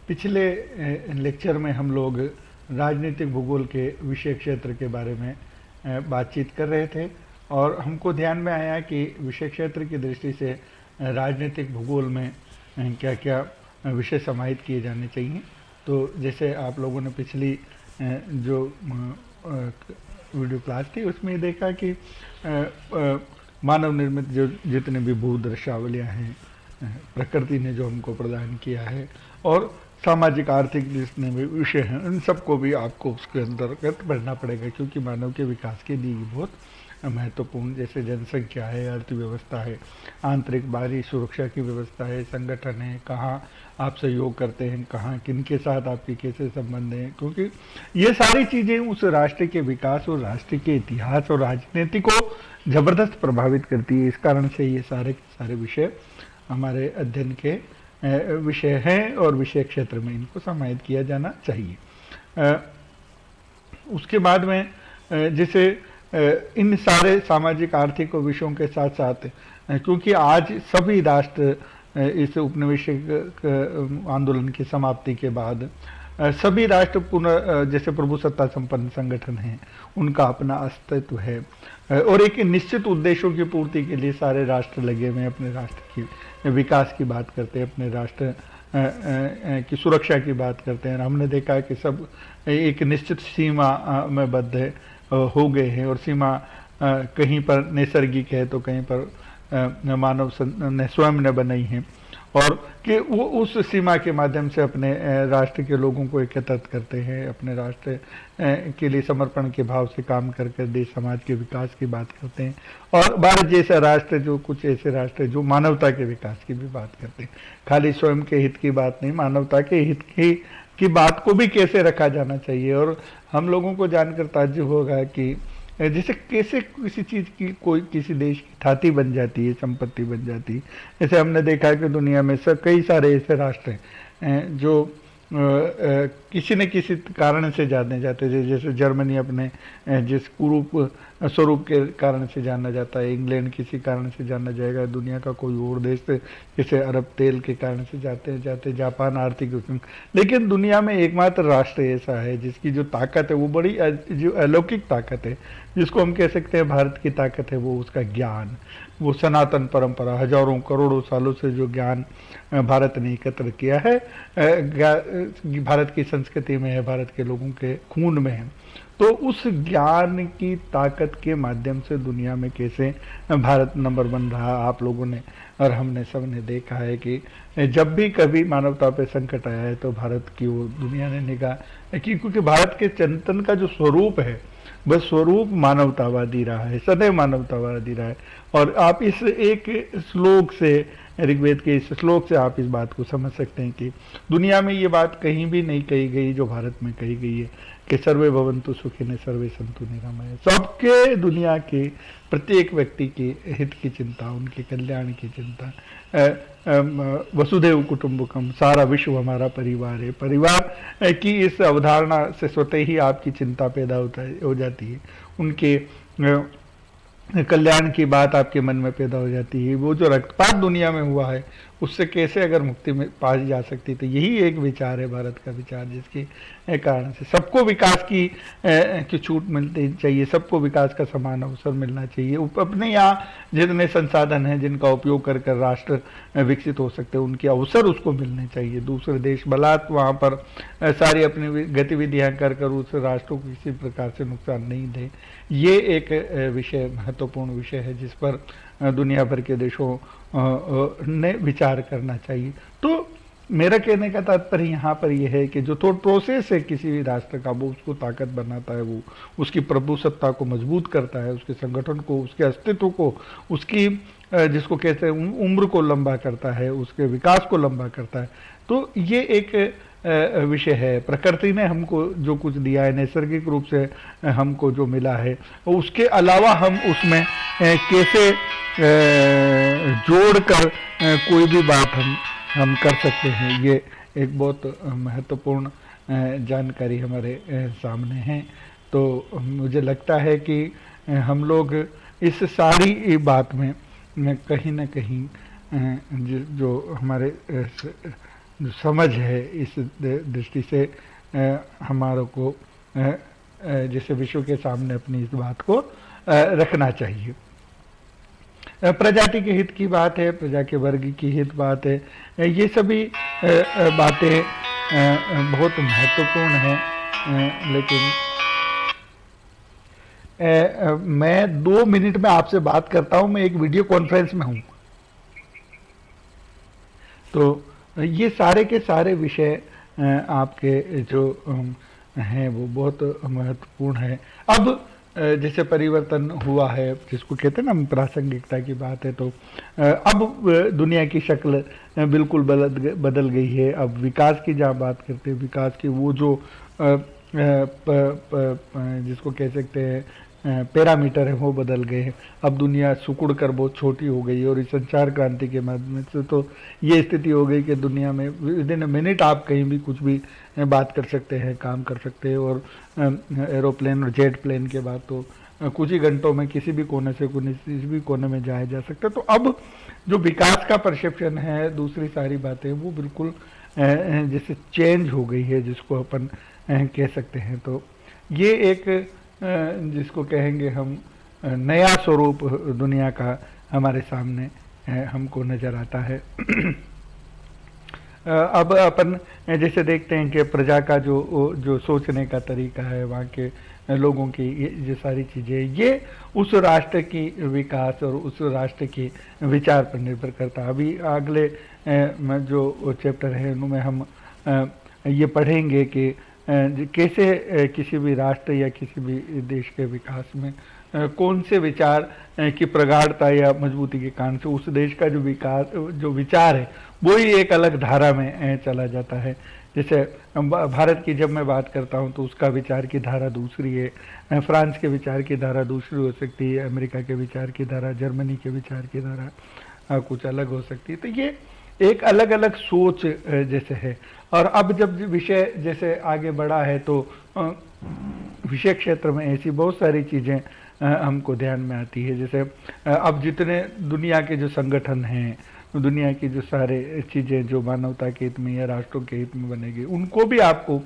पिछले लेक्चर में हम लोग राजनीतिक भूगोल के विषय क्षेत्र के बारे में बातचीत कर रहे थे और हमको ध्यान में आया कि विषय क्षेत्र की दृष्टि से राजनीतिक भूगोल में क्या क्या विषय समाहित किए जाने चाहिए। तो जैसे आप लोगों ने पिछली जो वीडियो क्लास थी उसमें देखा कि मानव निर्मित जो जितने भी भू दृश्यावलियाँ हैं प्रकृति ने जो हमको प्रदान किया है और सामाजिक आर्थिक जितने भी विषय हैं उन सबको भी आपको उसके अंतर्गत बढ़ना पड़ेगा, क्योंकि मानव के विकास के लिए बहुत महत्वपूर्ण जैसे जनसंख्या है, अर्थव्यवस्था है, आंतरिक बाहरी सुरक्षा की व्यवस्था है, संगठन है, कहाँ आप सहयोग करते हैं, कहाँ किन के साथ आपके कैसे संबंध हैं, क्योंकि ये सारी चीज़ें उस राष्ट्र के विकास और राष्ट्र के इतिहास और राजनीति को ज़बरदस्त प्रभावित करती है। इस कारण से ये सारे विषय हमारे अध्ययन के विषय हैं और विषय क्षेत्र में इनको समाहित किया जाना चाहिए। उसके बाद में जैसे इन सारे सामाजिक आर्थिक विषयों के साथ साथ क्योंकि आज सभी राष्ट्र इस उपनिवेशिक आंदोलन की समाप्ति के बाद सभी राष्ट्र पुनः जैसे प्रभुसत्ता संपन्न संगठन हैं, उनका अपना अस्तित्व है और एक निश्चित उद्देश्यों की पूर्ति के लिए सारे राष्ट्र लगे हुए अपने राष्ट्र की विकास की बात करते हैं, अपने राष्ट्र की सुरक्षा की बात करते हैं। हमने देखा है कि सब एक निश्चित सीमा में बद्ध हो गए हैं और सीमा कहीं पर नैसर्गिक है तो कहीं पर मानव ने स्वयं ने बनाई है और कि वो उस सीमा के माध्यम से अपने राष्ट्र के लोगों को एकत्रित करते हैं, अपने राष्ट्र के लिए समर्पण के भाव से काम कर देश समाज के विकास की बात करते हैं। और भारत जैसा राष्ट्र जो कुछ ऐसे राष्ट्र जो मानवता के विकास की भी बात करते हैं, खाली स्वयं के हित की बात नहीं, मानवता के हित की बात को भी कैसे रखा जाना चाहिए। और हम लोगों को जानकर ताज्जुब होगा कि जैसे कैसे किसी चीज़ की कोई किसी देश की थाती बन जाती है, संपत्ति बन जाती है। जैसे हमने देखा है कि दुनिया में कई सारे ऐसे राष्ट्र हैं जो किसी न किसी कारण से जाने जाते हैं। जैसे जर्मनी अपने जिस कुरूप स्वरूप के कारण से जाना जाता है, इंग्लैंड किसी कारण से जाना जाएगा, दुनिया का कोई और देश जैसे अरब तेल के कारण से जाते जापान आर्थिक। लेकिन दुनिया में एकमात्र राष्ट्र ऐसा है जिसकी जो ताकत है वो बड़ी जो अलौकिक ताकत है, जिसको हम कह सकते हैं भारत की ताकत है, वो उसका ज्ञान, वो सनातन परंपरा, हजारों करोड़ों सालों से जो ज्ञान भारत ने एकत्र किया है, भारत की संस्कृति में है, भारत के लोगों के खून में है। तो उस ज्ञान की ताकत के माध्यम से दुनिया में कैसे भारत नंबर बन रहा, आप लोगों ने और हमने सब ने देखा है कि जब भी कभी मानवता पे संकट आया है तो भारत की वो दुनिया ने निगाह की, क्योंकि भारत के चिंतन का जो स्वरूप है बस स्वरूप मानवतावादी रहा है, सदैव मानवतावादी रहा है। और आप इस एक श्लोक से, ऋग्वेद के इस श्लोक से आप इस बात को समझ सकते हैं कि दुनिया में ये बात कहीं भी नहीं कही गई जो भारत में कही गई है कि सर्वे भवन्तु सुखिनः सर्वे सन्तु निरामयाः। सबके दुनिया के प्रत्येक व्यक्ति के हित की चिंता, उनके कल्याण की चिंता, वसुधैव कुटुम्बकम, सारा विश्व हमारा परिवार है। परिवार की इस अवधारणा से स्वतः ही आपकी चिंता पैदा हो जाती है, उनके कल्याण की बात आपके मन में पैदा हो जाती है। वो जो रक्तपात दुनिया में हुआ है उससे कैसे अगर मुक्ति में पाई जा सकती, तो यही एक विचार है भारत का विचार, जिसके कारण से सबको विकास की छूट मिलनी चाहिए, सबको विकास का समान अवसर मिलना चाहिए। अपने यहाँ जितने संसाधन हैं जिनका उपयोग कर राष्ट्र विकसित हो सकते हैं, उनके अवसर उसको मिलने चाहिए। दूसरे देश बलात् वहाँ पर सारी अपनी गतिविधियाँ कर उस राष्ट्र को किसी प्रकार से नुकसान नहीं दे। ये एक विषय, महत्वपूर्ण विषय है जिस पर दुनिया भर के देशों ने विचार करना चाहिए। तो मेरा कहने का तात्पर्य यहाँ पर यह है कि जो थॉट प्रोसेस है किसी भी राष्ट्र का, वो उसको ताकत बनाता है, वो उसकी प्रभुसत्ता को मजबूत करता है, उसके संगठन को, उसके अस्तित्व को, उसकी जिसको कहते हैं उम्र को लंबा करता है, उसके विकास को लंबा करता है। तो ये एक विषय है। प्रकृति ने हमको जो कुछ दिया है, नैसर्गिक रूप से हमको जो मिला है, उसके अलावा हम उसमें कैसे जोड़कर कोई भी बात हम कर सकते हैं, ये एक बहुत महत्वपूर्ण जानकारी हमारे सामने है। तो मुझे लगता है कि हम लोग इस सारी बात में कहीं ना कहीं जो हमारे जो समझ है इस दृष्टि से हमारे को जैसे विश्व के सामने अपनी इस बात को रखना चाहिए। प्रजाति के हित की बात है, प्रजा के वर्ग की हित बात है, ये सभी बातें बहुत महत्वपूर्ण हैं। लेकिन मैं 2 मिनट में आपसे बात करता हूं, मैं एक वीडियो कॉन्फ्रेंस में हूं। तो ये सारे के सारे विषय आपके जो हैं वो बहुत महत्वपूर्ण है। अब जैसे परिवर्तन हुआ है, जिसको कहते हैं ना प्रासंगिकता की बात है, तो अब दुनिया की शक्ल बिल्कुल बदल गई है। अब विकास की जहाँ बात करते हैं, विकास की वो जो जिसको कह सकते हैं पैरामीटर है वो बदल गए हैं। अब दुनिया सिकुड़ कर बहुत छोटी हो गई है, और इस संचार क्रांति के माध्यम से तो ये स्थिति हो गई कि दुनिया में विद इन मिनट आप कहीं भी कुछ भी बात कर सकते हैं, काम कर सकते हैं। और एरोप्लेन और जेट प्लेन के बाद तो कुछ ही घंटों में किसी भी कोने से किसी भी कोने में जाया जा सकता है। तो अब जो विकास का परसेप्शन है, दूसरी सारी बातें वो बिल्कुल जैसे चेंज हो गई है, जिसको अपन कह सकते हैं। तो ये एक जिसको कहेंगे हम नया स्वरूप दुनिया का हमारे सामने हमको नजर आता है। अब अपन जैसे देखते हैं कि प्रजा का जो सोचने का तरीका है, वहाँ के लोगों की ये सारी चीज़ें, ये उस राष्ट्र की विकास और उस राष्ट्र की विचार पर निर्भर करता है। अभी अगले जो चैप्टर है उनमें हम ये पढ़ेंगे कि कैसे किसी भी राष्ट्र या किसी भी देश के विकास में कौन से विचार की प्रगाढ़ता या मजबूती के कारण से उस देश का जो विचार है वो ही एक अलग धारा में चला जाता है। जैसे भारत की जब मैं बात करता हूँ तो उसका विचार की धारा दूसरी है, फ्रांस के विचार की धारा दूसरी हो सकती है, अमेरिका के विचार की धारा, जर्मनी के विचार की धारा कुछ अलग हो सकती है। तो ये एक अलग अलग सोच जैसे है। और अब जब विषय जैसे आगे बढ़ा है तो विषय क्षेत्र में ऐसी बहुत सारी चीज़ें हमको ध्यान में आती है। जैसे अब जितने दुनिया के जो संगठन हैं, दुनिया की जो सारे चीज़ें जो मानवता के हित में या राष्ट्रों के हित में बनेगी, उनको भी आपको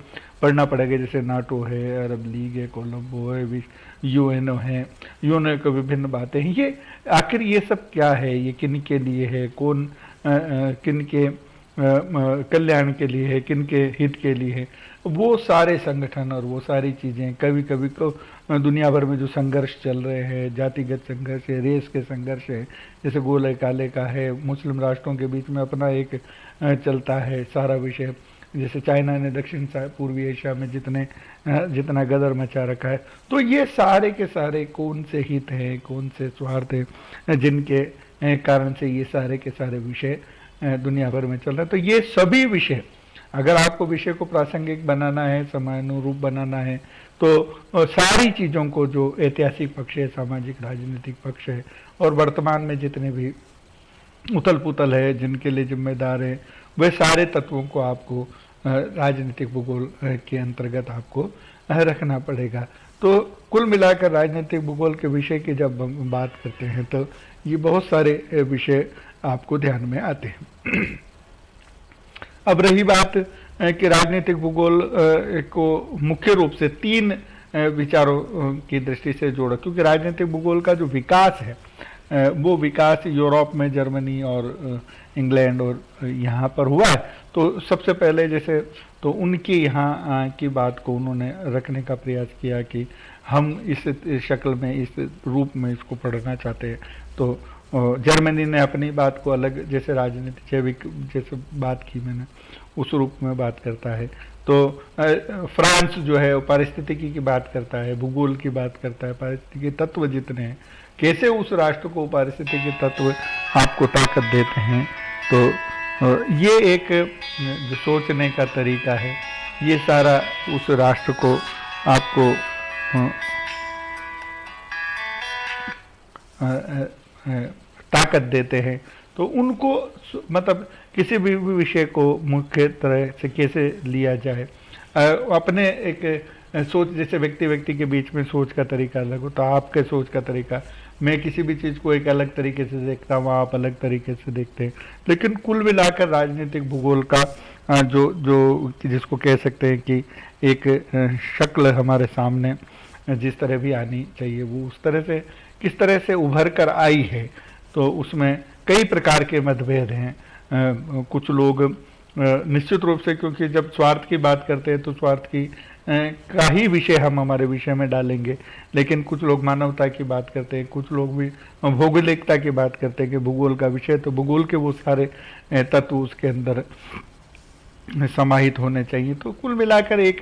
पढ़ना पड़ेगा। जैसे नाटो है, अरब लीग है, कोलंबो है, यूएनओ है, यूएनओ की विभिन्न बातें हैं। ये आखिर ये सब क्या है, ये किन के लिए है, कौन किन के कल्याण के लिए है, किन के हित के लिए है, वो सारे संगठन और वो सारी चीज़ें कभी कभी को दुनिया भर में जो संघर्ष चल रहे हैं, जातिगत संघर्ष है, रेस के संघर्ष है, जैसे गोले काले का है, मुस्लिम राष्ट्रों के बीच में अपना एक चलता है सारा विषय। जैसे चाइना ने दक्षिण पूर्वी एशिया में जितना गदर मचा रखा है। तो ये सारे के सारे कौन से हित हैं, कौन से स्वार्थ हैं, जिनके कारण से ये सारे के सारे विषय दुनिया भर में चल रहा है। तो ये सभी विषय, अगर आपको विषय को प्रासंगिक बनाना है, समयानुरूप बनाना है, तो सारी चीज़ों को जो ऐतिहासिक पक्ष है, सामाजिक राजनीतिक पक्ष है, और वर्तमान में जितने भी उथल पुथल है जिनके लिए जिम्मेदार है, वे सारे तत्वों को आपको राजनीतिक भूगोल के अंतर्गत आपको रखना पड़ेगा। तो कुल मिलाकर राजनीतिक भूगोल के विषय की जब हम बात करते हैं तो ये बहुत सारे विषय आपको ध्यान में आते हैं। अब रही बात कि राजनीतिक भूगोल को मुख्य रूप से 3 विचारों की दृष्टि से जोड़ा, क्योंकि राजनीतिक भूगोल का जो विकास है वो विकास यूरोप में जर्मनी और इंग्लैंड और यहाँ पर हुआ है। तो सबसे पहले जैसे तो उनकी यहाँ की बात को उन्होंने रखने का प्रयास किया कि हम इस शक्ल में, इस रूप में इसको पढ़ना चाहते हैं। तो जर्मनी ने अपनी बात को अलग, जैसे राजनीति जैविक जैसे बात की मैंने, उस रूप में बात करता है। तो फ्रांस जो है वो पारिस्थितिकी की बात करता है, भूगोल की बात करता है, पारिस्थितिकी तत्व जितने हैं, कैसे उस राष्ट्र को पारिस्थितिकी तत्व आपको ताकत देते हैं। तो ये एक जो सोचने का तरीका है, ये सारा उस राष्ट्र को आपको ताकत देते हैं। तो उनको मतलब किसी भी विषय को मुख्य तरह से कैसे लिया जाए, अपने एक सोच, जैसे व्यक्ति के बीच में सोच का तरीका अलग होता है, आपके सोच का तरीका, मैं किसी भी चीज़ को एक अलग तरीके से देखता हूँ, आप अलग तरीके से देखते हैं। लेकिन कुल मिलाकर राजनीतिक भूगोल का जो जो जिसको कह सकते हैं कि एक शक्ल हमारे सामने जिस तरह भी आनी चाहिए वो उस तरह से किस तरह से उभर कर आई है। तो उसमें कई प्रकार के मतभेद हैं। कुछ लोग निश्चित रूप से, क्योंकि जब स्वार्थ की बात करते हैं तो स्वार्थ की का ही विषय हम हमारे विषय में डालेंगे, लेकिन कुछ लोग मानवता की बात करते हैं, कुछ लोग भी भौगोलिकता की बात करते हैं कि भूगोल का विषय, तो भूगोल के वो सारे तत्व उसके अंदर समाहित होने चाहिए। तो कुल मिलाकर एक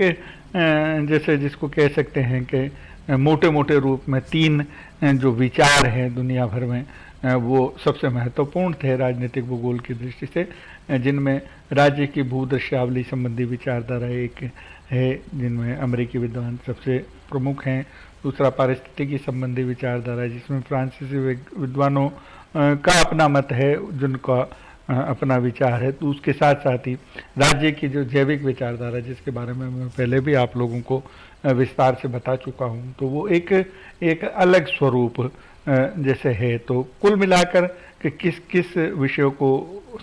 जैसे जिसको कह सकते हैं कि मोटे मोटे रूप में तीन जो विचार हैं दुनिया भर में वो सबसे महत्वपूर्ण थे राजनीतिक भूगोल की दृष्टि से, जिनमें राज्य की भूदृश्यावली संबंधी विचारधारा एक है जिनमें अमेरिकी विद्वान सबसे प्रमुख हैं। दूसरा पारिस्थितिकी संबंधी विचारधारा जिसमें फ्रांसीसी विद्वानों का अपना मत है, जिनका अपना विचार है। तो उसके साथ साथ ही राज्य की जो जैविक विचारधारा जिसके बारे में मैं पहले भी आप लोगों को विस्तार से बता चुका हूँ, तो वो एक अलग स्वरूप जैसे है। तो कुल मिलाकर कि किस किस विषयों को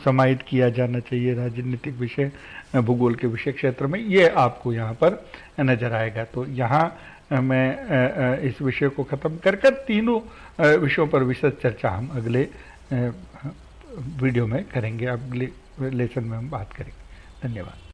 समाहित किया जाना चाहिए राजनीतिक विषय भूगोल के विषय क्षेत्र में, ये आपको यहाँ पर नजर आएगा। तो यहाँ मैं इस विषय को ख़त्म कर तीनों विषयों पर विशद चर्चा हम अगले वीडियो में करेंगे, अगले लेसन में हम बात करेंगे। धन्यवाद।